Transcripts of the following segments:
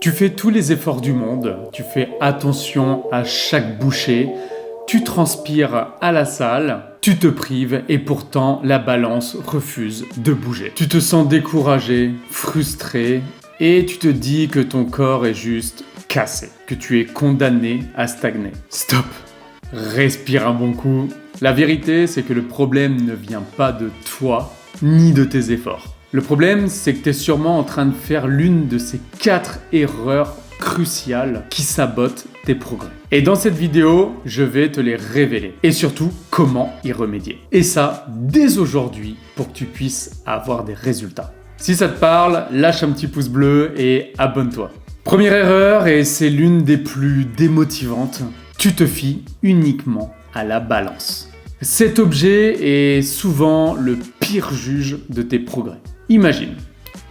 Tu fais tous les efforts du monde, tu fais attention à chaque bouchée, tu transpires à la salle, tu te prives et pourtant la balance refuse de bouger. Tu te sens découragé, frustré et tu te dis que ton corps est juste cassé, que tu es condamné à stagner. Stop! Respire un bon coup. La vérité, c'est que le problème ne vient pas de toi ni de tes efforts. Le problème, c'est que tu es sûrement en train de faire l'une de ces 4 erreurs cruciales qui sabotent tes progrès. Et dans cette vidéo, je vais te les révéler. Et surtout, comment y remédier. Et ça, dès aujourd'hui, pour que tu puisses avoir des résultats. Si ça te parle, lâche un petit pouce bleu et abonne-toi. Première erreur, et c'est l'une des plus démotivantes, tu te fies uniquement à la balance. Cet objet est souvent le pire juge de tes progrès. Imagine,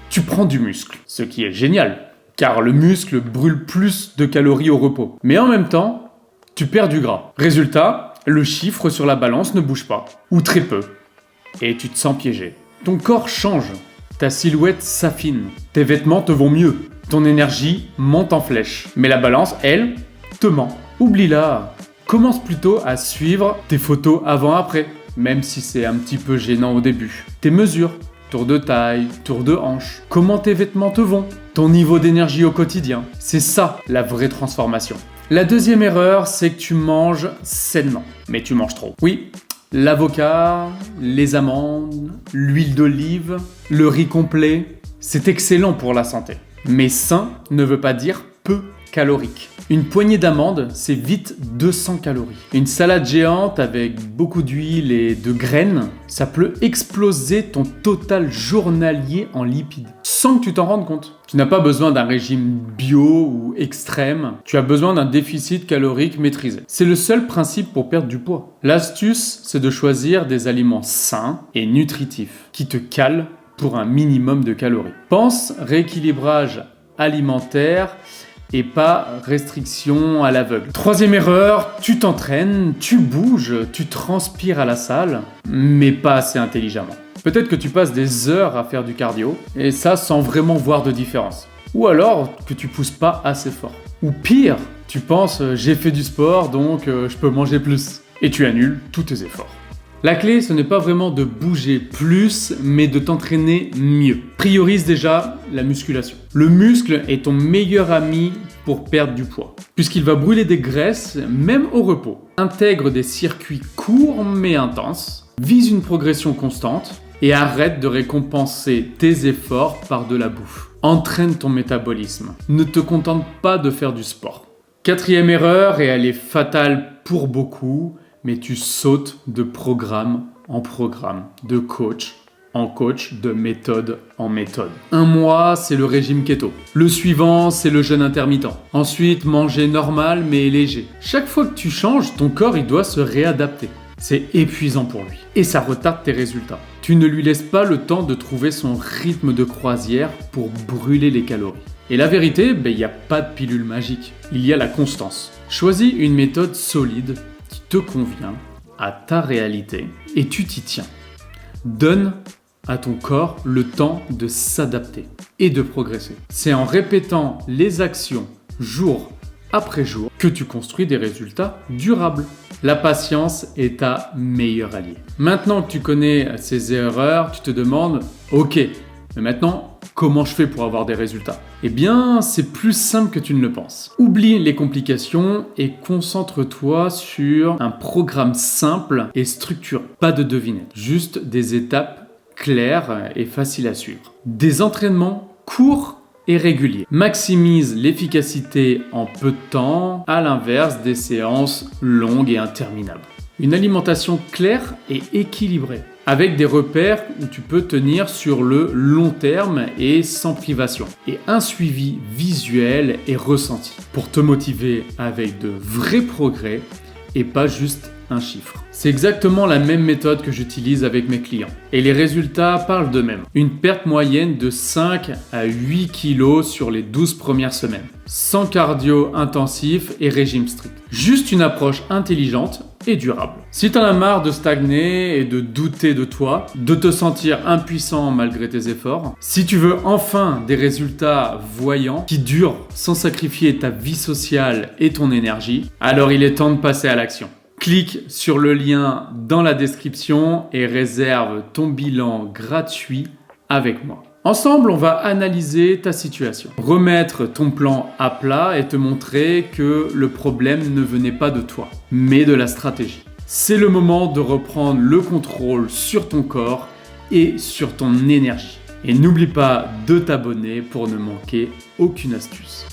tu prends du muscle, ce qui est génial, car le muscle brûle plus de calories au repos. Mais en même temps, tu perds du gras. Résultat, le chiffre sur la balance ne bouge pas, ou très peu, et tu te sens piégé. Ton corps change, ta silhouette s'affine, tes vêtements te vont mieux, ton énergie monte en flèche. Mais la balance, elle, te ment. Oublie-la, commence plutôt à suivre tes photos avant-après, même si c'est un petit peu gênant au début. Tes mesures, tour de taille, tour de hanche, comment tes vêtements te vont, ton niveau d'énergie au quotidien. C'est ça la vraie transformation. La deuxième erreur, c'est que tu manges sainement, mais tu manges trop. Oui, l'avocat, les amandes, l'huile d'olive, le riz complet, c'est excellent pour la santé. Mais sain ne veut pas dire peu calorique. Une poignée d'amandes, c'est vite 200 calories. Une salade géante avec beaucoup d'huile et de graines, ça peut exploser ton total journalier en lipides, sans que tu t'en rendes compte. Tu n'as pas besoin d'un régime bio ou extrême, tu as besoin d'un déficit calorique maîtrisé. C'est le seul principe pour perdre du poids. L'astuce, c'est de choisir des aliments sains et nutritifs, qui te calent pour un minimum de calories. Pense rééquilibrage alimentaire et pas restriction à l'aveugle. Troisième erreur, tu t'entraînes, tu bouges, tu transpires à la salle, mais pas assez intelligemment. Peut-être que tu passes des heures à faire du cardio, et ça sans vraiment voir de différence. Ou alors que tu pousses pas assez fort. Ou pire, tu penses j'ai fait du sport donc je peux manger plus. Et tu annules tous tes efforts. La clé, ce n'est pas vraiment de bouger plus, mais de t'entraîner mieux. Priorise déjà la musculation. Le muscle est ton meilleur ami pour perdre du poids, puisqu'il va brûler des graisses, même au repos. Intègre des circuits courts mais intenses, vise une progression constante et arrête de récompenser tes efforts par de la bouffe. Entraîne ton métabolisme. Ne te contente pas de faire du sport. Quatrième erreur, et elle est fatale pour beaucoup, mais tu sautes de programme en programme, de coach en coach, de méthode en méthode. Un mois, c'est le régime keto. Le suivant, c'est le jeûne intermittent. Ensuite, manger normal mais léger. Chaque fois que tu changes, ton corps il doit se réadapter. C'est épuisant pour lui. Et ça retarde tes résultats. Tu ne lui laisses pas le temps de trouver son rythme de croisière pour brûler les calories. Et la vérité, il n'y a pas de pilule magique. Il y a la constance. Choisis une méthode solide qui te convient à ta réalité et tu t'y tiens. Donne à ton corps le temps de s'adapter et de progresser. C'est en répétant les actions jour après jour que tu construis des résultats durables. La patience est ta meilleure alliée. Maintenant que tu connais ces erreurs, tu te demandes « Ok, mais maintenant, comment je fais pour avoir des résultats ?» Eh bien, c'est plus simple que tu ne le penses. Oublie les complications et concentre-toi sur un programme simple et structuré. Pas de devinettes, juste des étapes claires et faciles à suivre. Des entraînements courts et réguliers. Maximise l'efficacité en peu de temps, à l'inverse des séances longues et interminables. Une alimentation claire et équilibrée, avec des repères où tu peux tenir sur le long terme et sans privation. Et un suivi visuel et ressenti pour te motiver avec de vrais progrès et pas juste un chiffre. C'est exactement la même méthode que j'utilise avec mes clients. Et les résultats parlent d'eux-mêmes. Une perte moyenne de 5 à 8 kg sur les 12 premières semaines. Sans cardio intensif et régime strict. Juste une approche intelligente et durable. Si t'en as marre de stagner et de douter de toi, de te sentir impuissant malgré tes efforts, si tu veux enfin des résultats voyants qui durent sans sacrifier ta vie sociale et ton énergie, alors il est temps de passer à l'action. Clique sur le lien dans la description et réserve ton bilan gratuit avec moi. Ensemble, on va analyser ta situation, remettre ton plan à plat et te montrer que le problème ne venait pas de toi, mais de la stratégie. C'est le moment de reprendre le contrôle sur ton corps et sur ton énergie. Et n'oublie pas de t'abonner pour ne manquer aucune astuce.